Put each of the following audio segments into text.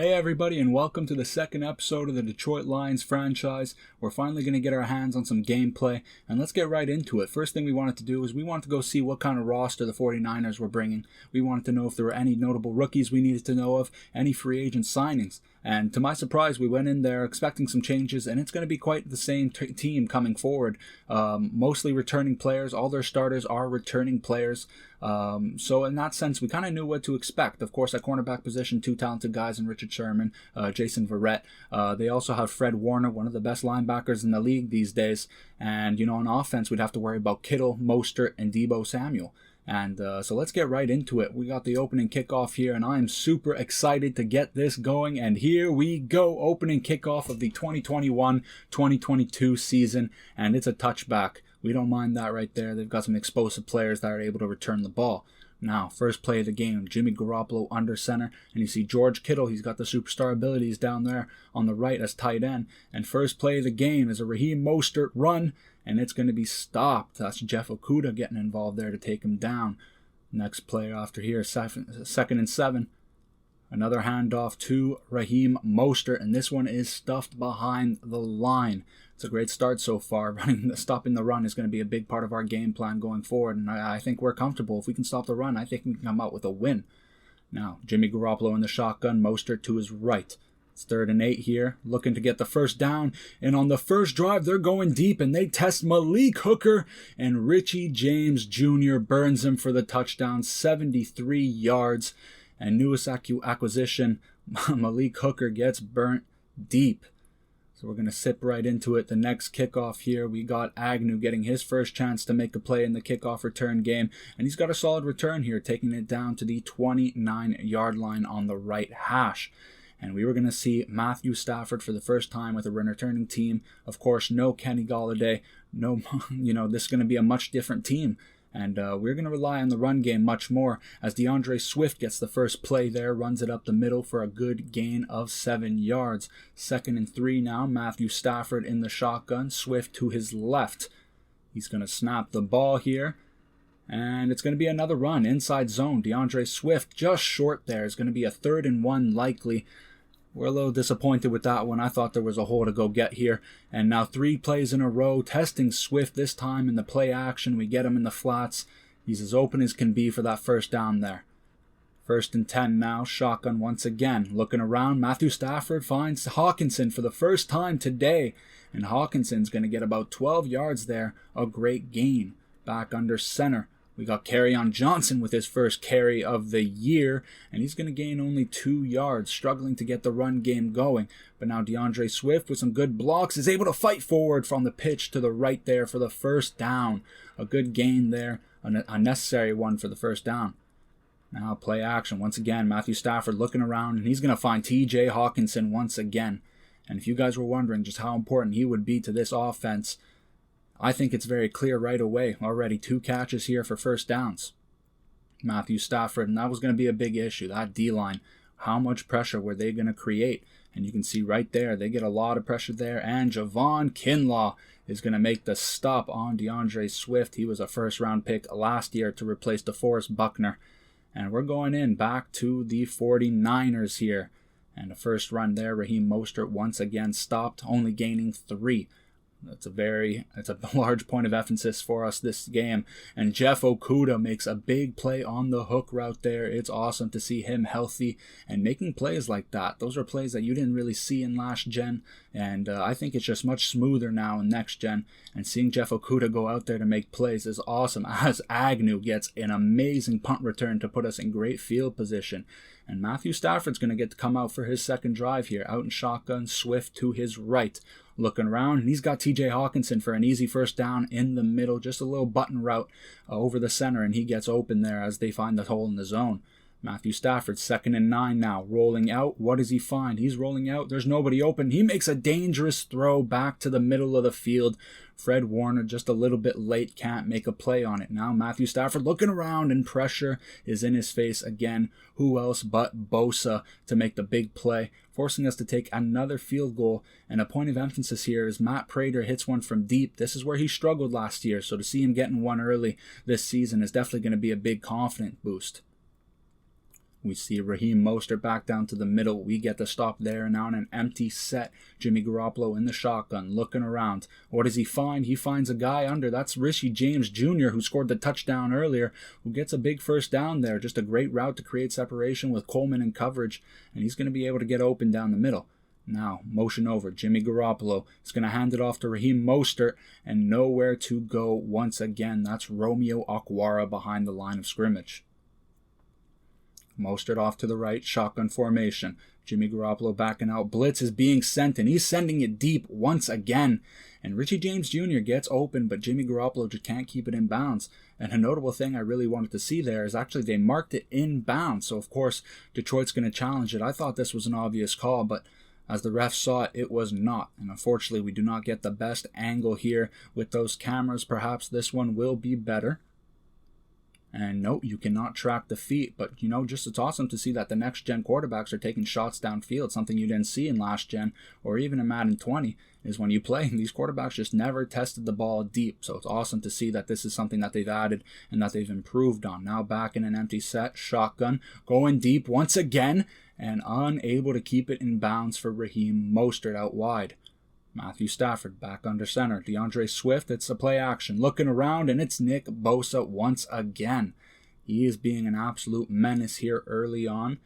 Hey everybody, and welcome to the second episode of the Detroit Lions franchise. We're finally going to get our hands on some gameplay, and let's get right into it. First thing we wanted to do is we wanted to go see what kind of roster the 49ers were bringing. We wanted to know if there were any notable rookies we needed to know of, any free agent signings. And to my surprise, we went in there expecting some changes, and it's going to be quite the same team coming forward. Mostly returning players. All their starters are returning players. So in that sense, we kind of knew what to expect. Of course, at cornerback position, two talented guys in Richard Sherman, Jason Verrett. They also have Fred Warner, one of the best linebackers in the league these days. And, on offense, we'd have to worry about Kittle, Mostert, and Deebo Samuel. And so let's get right into it. We got the opening kickoff here, and I'm super excited to get this going. And here we go, opening kickoff of the 2021-2022 season, and it's a touchback. We don't mind that right there. They've got some explosive players that are able to return the ball. Now, first play of the game, Jimmy Garoppolo under center, and you see George Kittle. He's got the superstar abilities down there on the right as tight end. And first play of the game is a Raheem Mostert run, and it's going to be stopped. That's Jeff Okudah getting involved there to take him down. Next play after here, second and 7. Another handoff to Raheem Mostert, and this one is stuffed behind the line. It's a great start so far. Stopping the run is going to be a big part of our game plan going forward, and I think we're comfortable. If we can stop the run, I think we can come out with a win. Now, Jimmy Garoppolo in the shotgun, Mostert to his right. It's 3rd and 8 here, looking to get the first down, and on the first drive, they're going deep, and they test Malik Hooker, and Richie James Jr. burns him for the touchdown, 73 yards, and newest acquisition, Malik Hooker gets burnt deep. So we're going to sip right into it. The next kickoff here, we got Agnew getting his first chance to make a play in the kickoff return game. And he's got a solid return here, taking it down to the 29-yard line on the right hash. And we were going to see Matthew Stafford for the first time with a returning team. Of course, no Kenny Golladay. No, this is going to be a much different team. And we're going to rely on the run game much more as DeAndre Swift gets the first play there, runs it up the middle for a good gain of 7 yards. 2nd and 3 now, Matthew Stafford in the shotgun, Swift to his left. He's going to snap the ball here, and it's going to be another run, inside zone. DeAndre Swift just short there. It's going to be a 3rd and 1 likely. We're a little disappointed with that one. I thought there was a hole to go get here. And now 3 plays in a row, testing Swift this time in the play action. We get him in the flats. He's as open as can be for that first down there. 1st and 10 now, shotgun once again. Looking around, Matthew Stafford finds Hawkinson for the first time today. And Hawkinson's going to get about 12 yards there. A great gain. Back under center. We got Kerryon Johnson with his first carry of the year, and he's going to gain only 2 yards, struggling to get the run game going. But now DeAndre Swift, with some good blocks, is able to fight forward from the pitch to the right there for the first down. A good gain there, a necessary one for the first down. Now play action. Once again, Matthew Stafford looking around, and he's going to find TJ Hawkinson once again. And if you guys were wondering just how important he would be to this offense, I think it's very clear right away. Already 2 catches here for first downs. Matthew Stafford, and that was going to be a big issue. That D-line, how much pressure were they going to create? And you can see right there, they get a lot of pressure there. And Javon Kinlaw is going to make the stop on DeAndre Swift. He was a first-round pick last year to replace DeForest Buckner. And we're going in back to the 49ers here. And the first run there, Raheem Mostert once again stopped, only gaining 3. It's a large point of emphasis for us this game. And Jeff Okudah makes a big play on the hook route there. It's awesome to see him healthy and making plays like that. Those are plays that you didn't really see in last gen. And I think it's just much smoother now in next gen. And seeing Jeff Okudah go out there to make plays is awesome, as Agnew gets an amazing punt return to put us in great field position. And Matthew Stafford's going to get to come out for his second drive here. Out in shotgun, Swift to his right. Looking around, and he's got TJ Hawkinson for an easy first down in the middle. Just a little button route over the center, and he gets open there as they find the hole in the zone. Matthew Stafford, 2nd and 9 now, rolling out. What does he find? He's rolling out. There's nobody open. He makes a dangerous throw back to the middle of the field. Fred Warner just a little bit late, can't make a play on it. Now Matthew Stafford looking around, and pressure is in his face again. Who else but Bosa to make the big play, forcing us to take another field goal. And a point of emphasis here is Matt Prater hits one from deep. This is where he struggled last year, so to see him getting one early this season is definitely going to be a big confidence boost. We see Raheem Mostert back down to the middle. We get the stop there, and now in an empty set, Jimmy Garoppolo in the shotgun, looking around. What does he find? He finds a guy under. That's Richie James Jr., who scored the touchdown earlier, who gets a big first down there. Just a great route to create separation with Coleman in coverage, and he's going to be able to get open down the middle. Now, motion over. Jimmy Garoppolo is going to hand it off to Raheem Mostert, and nowhere to go once again. That's Romeo Okwara behind the line of scrimmage. Mostert off to the right, shotgun formation. Jimmy Garoppolo backing out. Blitz is being sent, and he's sending it deep once again. And Richie James Jr. gets open, but Jimmy Garoppolo just can't keep it in bounds. And a notable thing I really wanted to see there is actually they marked it in bounds. So, of course, Detroit's going to challenge it. I thought this was an obvious call, but as the ref saw it, it was not. And unfortunately, we do not get the best angle here with those cameras. Perhaps this one will be better. And no, you cannot track the feet, but just it's awesome to see that the next gen quarterbacks are taking shots downfield, something you didn't see in last gen or even in Madden 20 is when you play. These quarterbacks just never tested the ball deep, so it's awesome to see that this is something that they've added and that they've improved on. Now back in an empty set, shotgun, going deep once again and unable to keep it in bounds for Raheem Mostert out wide. Matthew Stafford back under center. DeAndre Swift, it's a play action. Looking around, and it's Nick Bosa once again. He is being an absolute menace here early on.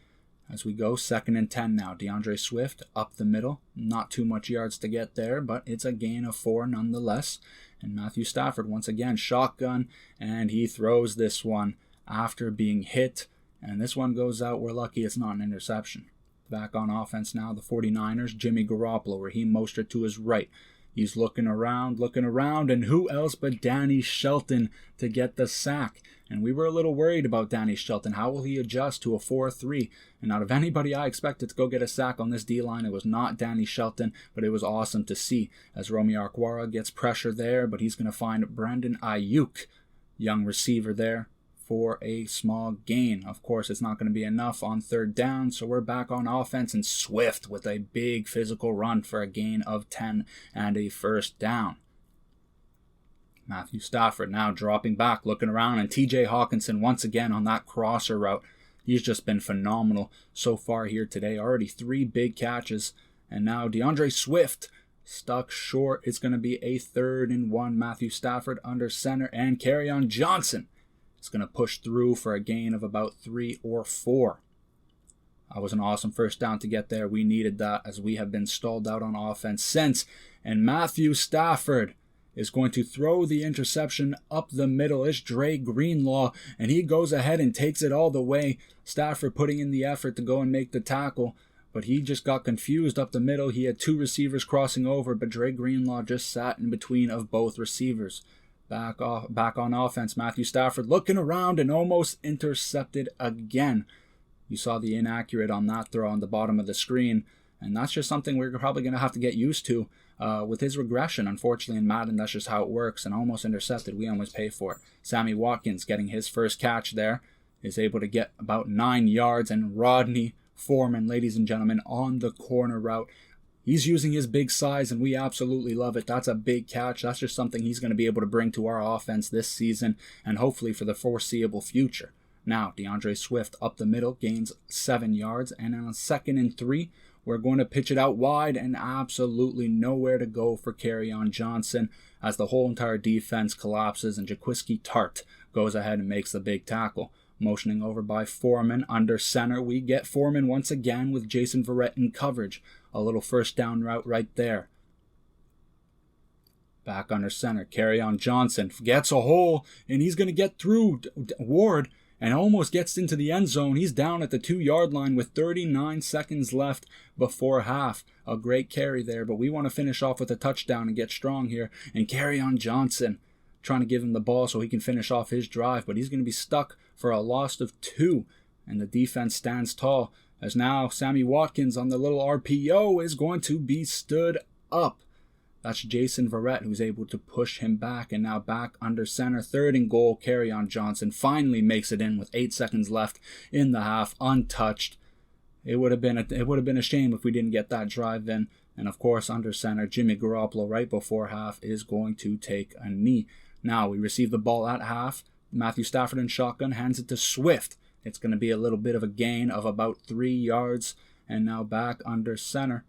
As we go, 2nd and 10 now. DeAndre Swift up the middle. Not too much yards to get there, but it's a gain of 4 nonetheless. And Matthew Stafford once again, shotgun, and he throws this one after being hit. And this one goes out. We're lucky it's not an interception. Back on offense now, the 49ers, Jimmy Garoppolo, Raheem Mostert to his right. He's looking around, and who else but Danny Shelton to get the sack. And we were a little worried about Danny Shelton. How will he adjust to a 4-3? And out of anybody I expected to go get a sack on this D-line, it was not Danny Shelton, but it was awesome to see as Romeo Okwara gets pressure there, but he's going to find Brandon Ayuk, young receiver there, for a small gain. Of course, it's not going to be enough on 3rd down, so we're back on offense, and Swift with a big physical run for a gain of 10 and a first down. Matthew Stafford now dropping back, looking around, and TJ Hawkinson once again on that crosser route. He's just been phenomenal so far here today. Already 3 big catches, and now DeAndre Swift stuck short. It's going to be a 3rd and 1. Matthew Stafford under center, and Kerryon Johnson is going to push through for a gain of about 3 or 4. That was an awesome first down to get there. We needed that as we have been stalled out on offense since. And Matthew Stafford is going to throw the interception up the middle. It's Dre Greenlaw, and he goes ahead and takes it all the way. Stafford putting in the effort to go and make the tackle, but he just got confused up the middle. He had 2 receivers crossing over, but Dre Greenlaw just sat in between of both receivers. Back on offense, Matthew Stafford looking around and almost intercepted again. You saw the inaccurate on that throw on the bottom of the screen, and that's just something we're probably going to have to get used to with his regression. Unfortunately, in Madden, that's just how it works, and almost intercepted. We almost pay for it. Sammy Watkins getting his first catch there is able to get about 9 yards, and Rodney Foreman, ladies and gentlemen, on the corner route. He's using his big size, and we absolutely love it. That's a big catch. That's just something he's going to be able to bring to our offense this season and hopefully for the foreseeable future. Now, DeAndre Swift up the middle, gains 7 yards, and on 2nd and 3, we're going to pitch it out wide, and absolutely nowhere to go for Kerryon Johnson as the whole entire defense collapses, and Jaquiski Tart goes ahead and makes the big tackle. Motioning over by Foreman under center, we get Foreman once again with Jason Verrett in coverage. A little first down route right there. Back under center, Kerryon Johnson gets a hole, and he's going to get through Ward and almost gets into the end zone. He's down at the 2-yard line with 39 seconds left before half. A great carry there, but we want to finish off with a touchdown and get strong here. And Kerryon Johnson trying to give him the ball so he can finish off his drive, but he's going to be stuck for a loss of 2, and the defense stands tall as now Sammy Watkins on the little RPO is going to be stood up. That's Jason Verrett who's able to push him back, and now back under center, 3rd and goal. Kerryon Johnson finally makes it in with 8 seconds left in the half, untouched. It would have been a shame if we didn't get that drive in. And of course, under center, Jimmy Garoppolo right before half is going to take a knee. Now we receive the ball at half. Matthew Stafford in shotgun hands it to Swift. It's going to be a little bit of a gain of about 3 yards. And now back under center.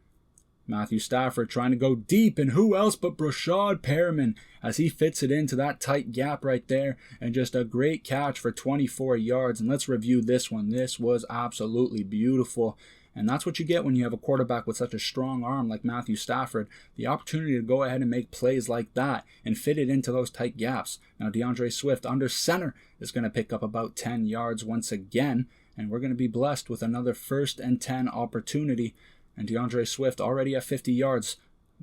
Matthew Stafford trying to go deep, and who else but Brashad Perriman as he fits it into that tight gap right there, and just a great catch for 24 yards. And let's review this one. This was absolutely beautiful, and that's what you get when you have a quarterback with such a strong arm like Matthew Stafford, the opportunity to go ahead and make plays like that and fit it into those tight gaps. Now DeAndre Swift under center is going to pick up about 10 yards once again, and we're going to be blessed with another 1st and 10 opportunity. And DeAndre Swift already at 50 yards,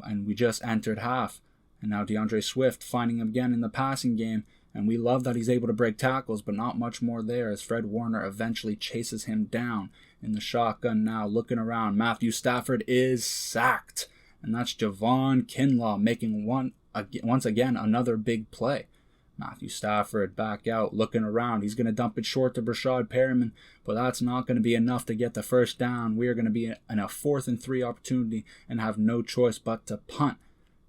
and we just entered half. And now DeAndre Swift finding him again in the passing game, and we love that he's able to break tackles, but not much more there as Fred Warner eventually chases him down in the shotgun. Now looking around, Matthew Stafford is sacked, and that's Javon Kinlaw making once again another big play. Matthew Stafford back out, looking around. He's going to dump it short to Brashad Perriman, but that's not going to be enough to get the first down. We are going to be in a 4th and 3 opportunity and have no choice but to punt.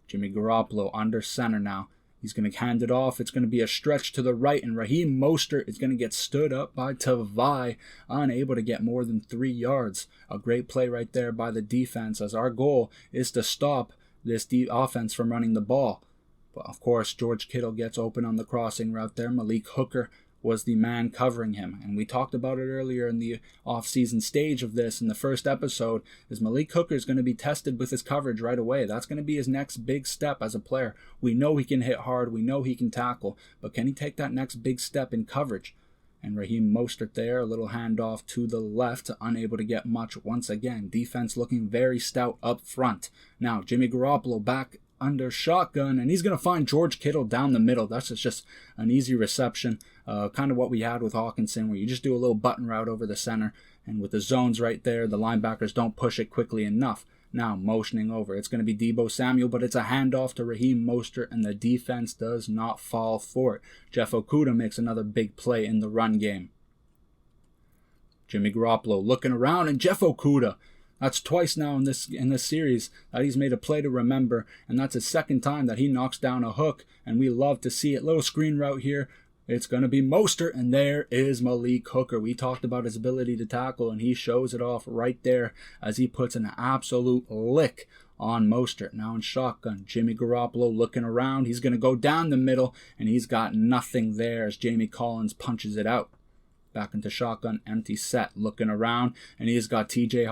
Jimmy Garoppolo under center now. He's going to hand it off. It's going to be a stretch to the right, and Raheem Mostert is going to get stood up by Tavai, unable to get more than 3 yards. A great play right there by the defense, as our goal is to stop this offense from running the ball. But of course, George Kittle gets open on the crossing route there. Malik Hooker was the man covering him. And we talked about it earlier in the off-season stage of this in the first episode, is Malik Hooker is going to be tested with his coverage right away. That's going to be his next big step as a player. We know he can hit hard. We know he can tackle. But can he take that next big step in coverage? And Raheem Mostert there, a little handoff to the left, unable to get much once again. Defense looking very stout up front. Now, Jimmy Garoppolo back under shotgun, and he's going to find George Kittle down the middle. That's just an easy reception, kind of what we had with Hawkinson, where you just do a little button route over the center, and with the zones right there, the linebackers don't push it quickly enough. Now motioning over, it's going to be Deebo Samuel, but it's a handoff to Raheem Mostert, and the defense does not fall for it. Jeff Okudah makes another big play in the run game. Jimmy Garoppolo looking around, and Jeff Okudah. That's twice now in this series that he's made a play to remember, and that's his 2nd time that he knocks down a hook, and we love to see it. Little screen route here. It's going to be Mostert, and there is Malik Hooker. We talked about his ability to tackle, and he shows it off right there as he puts an absolute lick on Mostert. Now in shotgun, Jimmy Garoppolo looking around. He's going to go down the middle, and he's got nothing there as Jamie Collins punches it out. Back into shotgun, empty set, looking around, and he's got George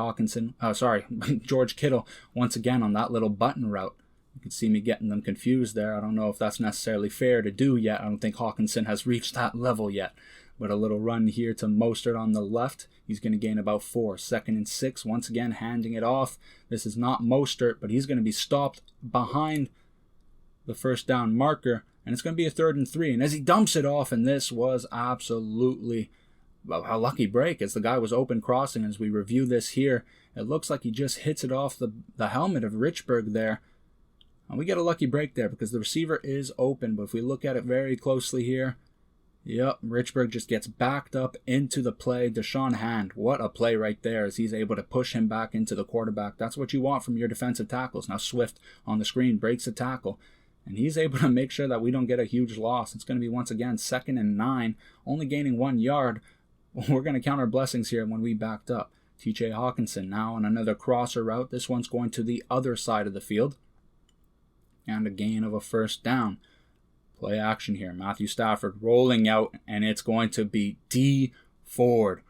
Kittle once again on that little button route. You can see me getting them confused there. I don't know if that's necessarily fair to do yet. I don't think Hawkinson has reached that level yet. But a little run here to Mostert on the left. He's going to gain about 4. 2nd and 6, once again handing it off. This is not Mostert, but he's going to be stopped behind the first down marker, and it's going to be a 3rd and 3. And as he dumps it off, and this was absolutely a lucky break as the guy was open crossing. As we review this here, it looks like he just hits it off the helmet of Richburg there. And we get a lucky break there because the receiver is open. But if we look at it very closely here, yep, Richburg just gets backed up into the play. Deshaun Hand, what a play right there as he's able to push him back into the quarterback. That's what you want from your defensive tackles. Now Swift on the screen breaks a tackle, and he's able to make sure that we don't get a huge loss. It's going to be once again 2nd and 9, only gaining 1 yard. We're going to count our blessings here when we backed up. T.J. Hawkinson now on another crosser route. This one's going to the other side of the field. And a gain of a 1st down. Play action here. Matthew Stafford rolling out, and it's going to be D. Ford,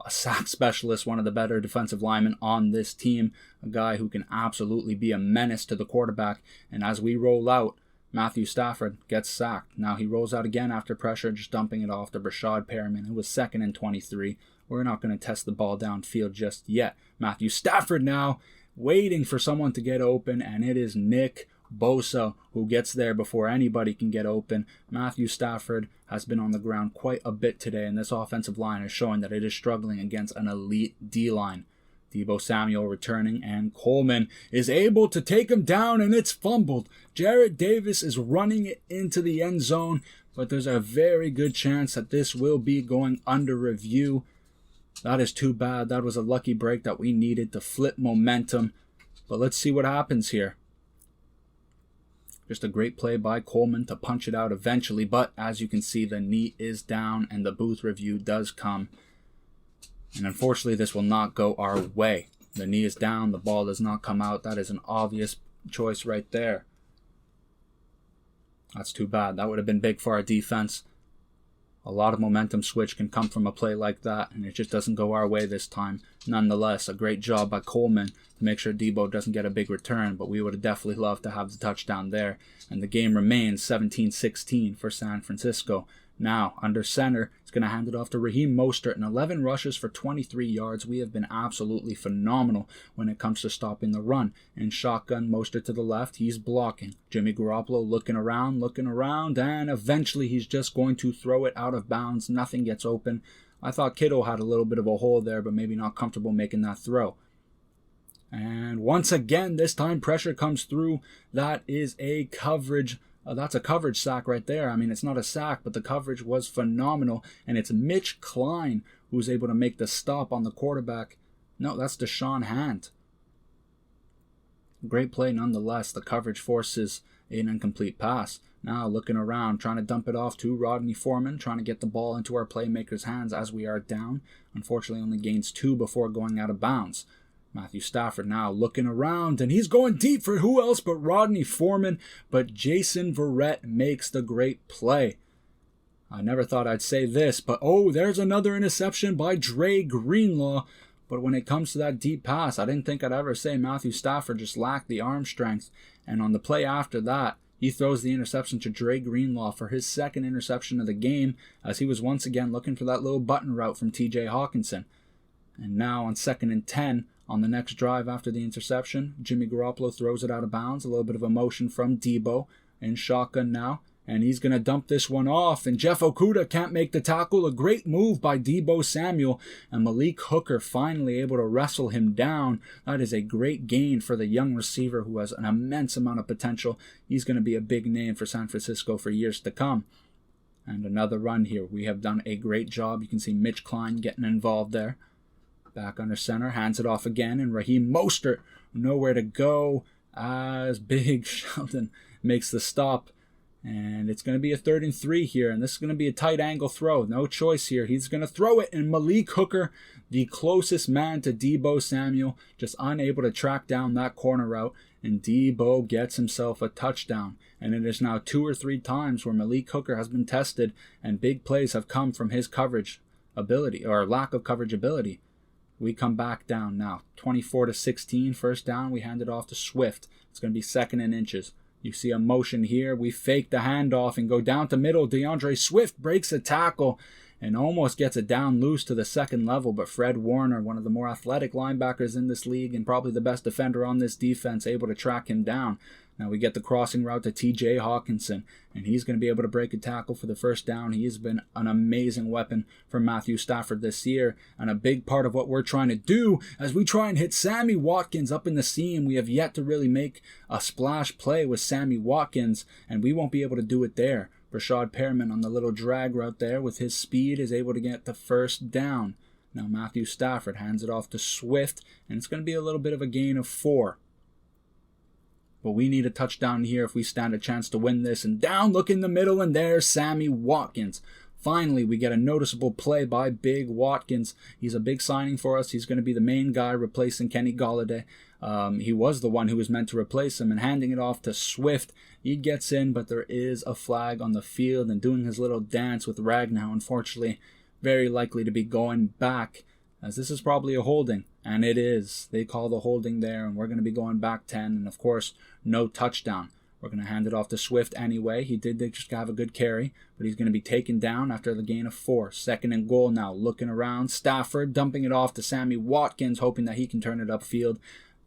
a sack specialist, one of the better defensive linemen on this team. A guy who can absolutely be a menace to the quarterback. And as we roll out, Matthew Stafford gets sacked. Now he rolls out again after pressure, just dumping it off to Brashad Perriman, who was 2nd and 23. We're not going to test the ball downfield just yet. Matthew Stafford now waiting for someone to get open, and it is Nick Bosa who gets there before anybody can get open. Matthew Stafford has been on the ground quite a bit today, and this offensive line is showing that it is struggling against an elite D-line. Deebo Samuel returning, and Coleman is able to take him down, and it's fumbled. Jarrett Davis is running it into the end zone, but there's a very good chance that this will be going under review. That is too bad. That was a lucky break that we needed to flip momentum. But let's see what happens here. Just a great play by Coleman to punch it out eventually, but as you can see, the knee is down, and the booth review does come. And unfortunately, this will not go our way. The knee is down. The ball does not come out. That is an obvious choice right there. That's too bad. That would have been big for our defense. A lot of momentum switch can come from a play like that, and it just doesn't go our way this time. Nonetheless, a great job by Coleman to make sure Debo doesn't get a big return, but we would have definitely loved to have the touchdown there. And the game remains 17-16 for San Francisco. Now, under center, he's going to hand it off to Raheem Mostert, and 11 rushes for 23 yards. We have been absolutely phenomenal when it comes to stopping the run. In shotgun, Mostert to the left, he's blocking. Jimmy Garoppolo looking around, and eventually he's just going to throw it out of bounds. Nothing gets open. I thought Kittle had a little bit of a hole there, but maybe not comfortable making that throw. And once again, this time pressure comes through. That is a coverage. That's a coverage sack right there. I mean, it's not a sack, but the coverage was phenomenal. And it's Mitch Klein who's able to make the stop on the quarterback. No, that's Deshaun Hant. Great play nonetheless. The coverage forces an incomplete pass. Now looking around, trying to dump it off to Rodney Foreman, trying to get the ball into our playmakers' hands as we are down. Unfortunately, only gains 2 before going out of bounds. Matthew Stafford now looking around, and he's going deep for who else but Rodney Foreman, but Jason Verrett makes the great play. I never thought I'd say this, but there's another interception by Dre Greenlaw. But when it comes to that deep pass, I didn't think I'd ever say Matthew Stafford just lacked the arm strength. And on the play after that, he throws the interception to Dre Greenlaw for his second interception of the game, as he was once again looking for that little button route from TJ Hawkinson. And now on 2nd and 10, on the next drive after the interception, Jimmy Garoppolo throws it out of bounds. A little bit of a motion from Debo in shotgun now. And he's going to dump this one off. And Jeff Okudah can't make the tackle. A great move by Debo Samuel. And Malik Hooker finally able to wrestle him down. That is a great gain for the young receiver who has an immense amount of potential. He's going to be a big name for San Francisco for years to come. And another run here. We have done a great job. You can see Mitch Klein getting involved there. Back under center, hands it off again, and Raheem Mostert nowhere to go as Big Sheldon makes the stop. And it's going to be a 3rd and 3 here, and this is going to be a tight angle throw. No choice here. He's going to throw it, and Malik Hooker, the closest man to Debo Samuel, just unable to track down that corner route, and Debo gets himself a touchdown. And it is now 2 or 3 times where Malik Hooker has been tested, and big plays have come from his coverage ability, or lack of coverage ability. We come back down now. 24-16, first down. We hand it off to Swift. It's going to be 2nd and inches. You see a motion here. We fake the handoff and go down to middle. DeAndre Swift breaks a tackle and almost gets it down loose to the 2nd level. But Fred Warner, one of the more athletic linebackers in this league and probably the best defender on this defense, able to track him down. Now we get the crossing route to TJ Hawkinson, and he's going to be able to break a tackle for the first down. He has been an amazing weapon for Matthew Stafford this year, and a big part of what we're trying to do as we try and hit Sammy Watkins up in the seam. We have yet to really make a splash play with Sammy Watkins, and we won't be able to do it there. Rashad Perriman on the little drag route there with his speed is able to get the first down. Now Matthew Stafford hands it off to Swift, and it's going to be a little bit of a gain of 4. But we need a touchdown here if we stand a chance to win this. And down, look in the middle, and there's Sammy Watkins. Finally, we get a noticeable play by Big Watkins. He's a big signing for us. He's going to be the main guy replacing Kenny Golladay. He was the one who was meant to replace him. And handing it off to Swift, he gets in, but there is a flag on the field. And doing his little dance with Ragnow, unfortunately, very likely to be going back, as this is probably a holding. And it is. They call the holding there, and we're going to be going back 10. And, of course, no touchdown. We're going to hand it off to Swift anyway. He did just have a good carry, but he's going to be taken down after the gain of 4. 2nd and goal now. Looking around. Stafford dumping it off to Sammy Watkins, hoping that he can turn it upfield.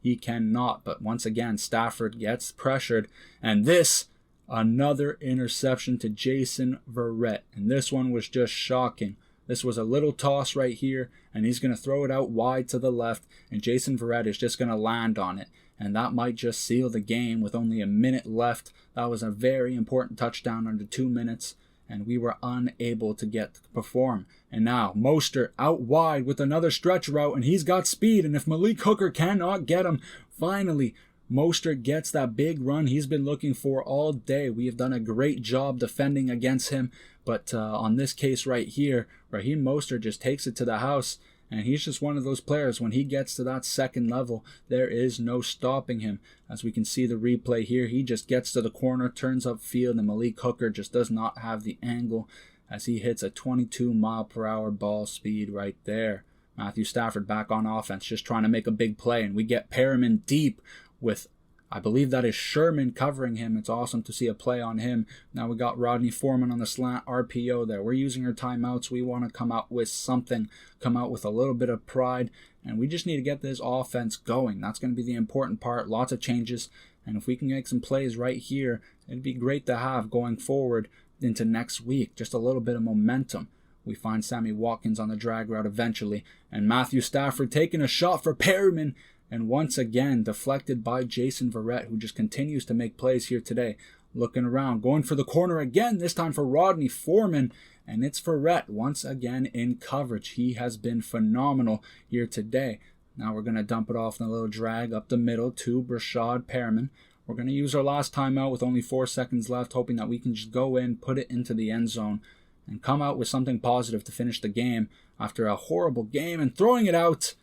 He cannot, but once again, Stafford gets pressured. And this, another interception to Jason Verrett. And this one was just shocking. This was a little toss right here, and he's going to throw it out wide to the left, and Jason Verrett is just going to land on it. And that might just seal the game with only a minute left. That was a very important touchdown under 2 minutes, and we were unable to get to perform. And now Mostert out wide with another stretch route, and he's got speed, and if Malik Hooker cannot get him, finally Mostert gets that big run he's been looking for all day. We have done a great job defending against him, but on this case right here, Raheem Mostert just takes it to the house, And he's just one of those players. When he gets to that second level, there is no stopping him. As we can see the replay here, he just gets to the corner, turns upfield, and Malik Hooker just does not have the angle as he hits a 22-mile-per-hour ball speed right there. Matthew Stafford back on offense, just trying to make a big play, and we get Perriman deep with, I believe that is Sherman covering him. It's awesome to see a play on him. Now we got Rodney Foreman on the slant RPO there. We're using our timeouts. We want to come out with something, come out with a little bit of pride, and we just need to get this offense going. That's going to be the important part. Lots of changes, and if we can make some plays right here, it'd be great to have going forward into next week. Just a little bit of momentum. We find Sammy Watkins on the drag route eventually, and Matthew Stafford taking a shot for Perriman, and once again deflected by Jason Verrett, who just continues to make plays here today. Looking around, going for the corner again, this time for Rodney Foreman, and it's Verrett once again in coverage. He has been phenomenal here today. Now we're going to dump it off in a little drag up the middle to Brashad Perriman. We're going to use our last timeout with only 4 seconds left, hoping that we can just go in, put it into the end zone, and come out with something positive to finish the game after a horrible game, and throwing it out.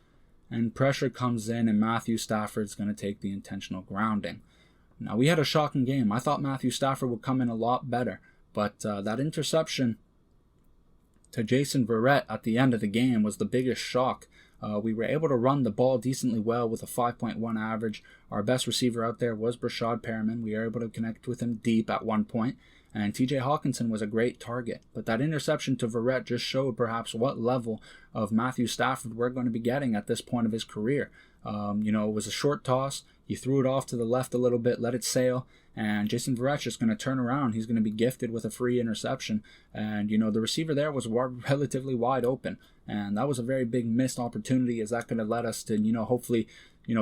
And pressure comes in, and Matthew Stafford's going to take the intentional grounding. Now, we had a shocking game. I thought Matthew Stafford would come in a lot better, but that interception to Jason Verrett at the end of the game was the biggest shock. We were able to run the ball decently well with a 5.1 average. Our best receiver out there was Brashad Perriman. We were able to connect with him deep at one point, and TJ Hawkinson was a great target. But that interception to Verrett just showed perhaps what level of Matthew Stafford we're going to be getting at this point of his career. It was a short toss. He threw it off to the left a little bit, let it sail, and Jason Verrett's just going to turn around. He's going to be gifted with a free interception. And, the receiver there was relatively wide open. And that was a very big missed opportunity, as that could have led us to, hopefully,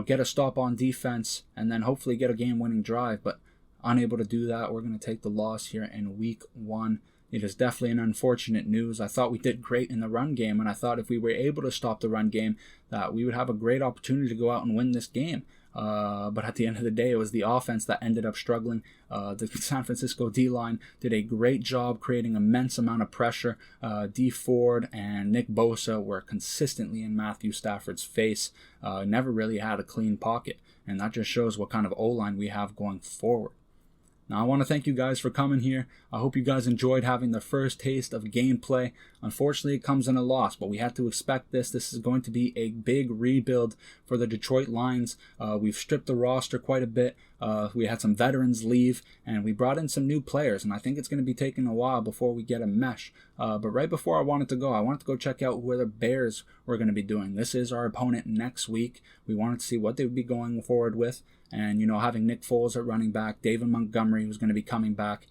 get a stop on defense and then hopefully get a game-winning drive. But unable to do that, we're going to take the loss here in week 1. It is definitely an unfortunate news. I thought we did great in the run game, and I thought if we were able to stop the run game, that we would have a great opportunity to go out and win this game. But at the end of the day, it was the offense that ended up struggling. The San Francisco D-line did a great job creating immense amount of pressure. D. Ford and Nick Bosa were consistently in Matthew Stafford's face. Never really had a clean pocket, and that just shows what kind of O-line we have going forward. Now, I want to thank you guys for coming here. I hope you guys enjoyed having the first taste of gameplay. Unfortunately, it comes in a loss, but we had to expect this. This is going to be a big rebuild for the Detroit Lions. We've stripped the roster quite a bit. We had some veterans leave, and we brought in some new players, and I think it's going to be taking a while before we get a mesh. But right before I wanted to go check out where the Bears were going to be doing. This is our opponent next week. We wanted to see what they would be going forward with. And, having Nick Foles at running back, David Montgomery was going to be coming back.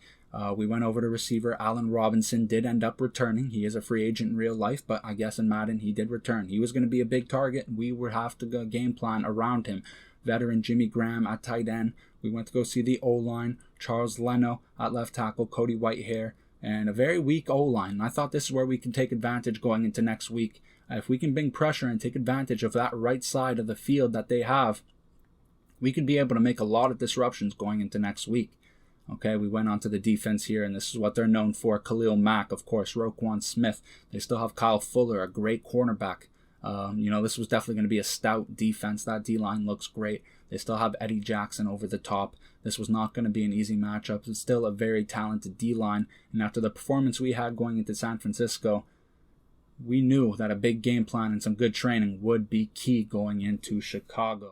We went over to receiver. Allen Robinson did end up returning. He is a free agent in real life, but I guess in Madden he did return. He was going to be a big target, and we would have to go game plan around him. Veteran Jimmy Graham at tight end. We went to go see the O-line. Charles Leno at left tackle. Cody Whitehair. And a very weak O-line. And I thought this is where we can take advantage going into next week. If we can bring pressure and take advantage of that right side of the field that they have, we could be able to make a lot of disruptions going into next week. Okay, we went on to the defense here, and this is what they're known for. Khalil Mack, of course, Roquan Smith. They still have Kyle Fuller, a great cornerback. This was definitely going to be a stout defense. That D-line looks great. They still have Eddie Jackson over the top. This was not going to be an easy matchup. It's still a very talented D-line, and after the performance we had going into San Francisco, we knew that a big game plan and some good training would be key going into Chicago.